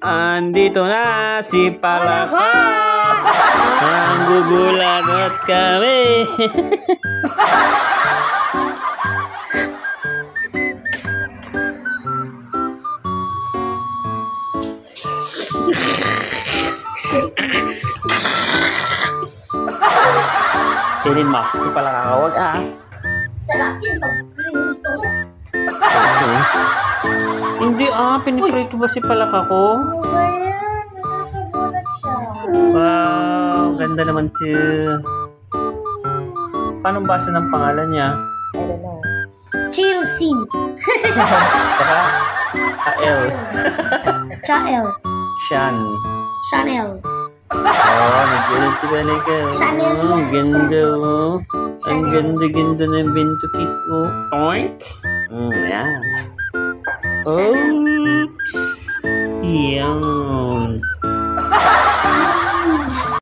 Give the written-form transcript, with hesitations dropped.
Andito na si Palaka. Ang gugulat at kami. Kilin mo, si Palaka, huwag Sarap yun pag prinito. Hindi piniprito ba si Palaka ko? Ano ba yan? Nakakagulat siya. Wow, ganda naman siya. Paano basa ng pangalan niya? I don't know. Chelsea. Saka, L. Chael. Shan. Chanel. Oh, nagulad si Palaka. Chanel Oh, ang yan, ganda oh. Ang Chanel. ganda-ganda ng bintukit oh. Oink. Yan. Oh. Yan.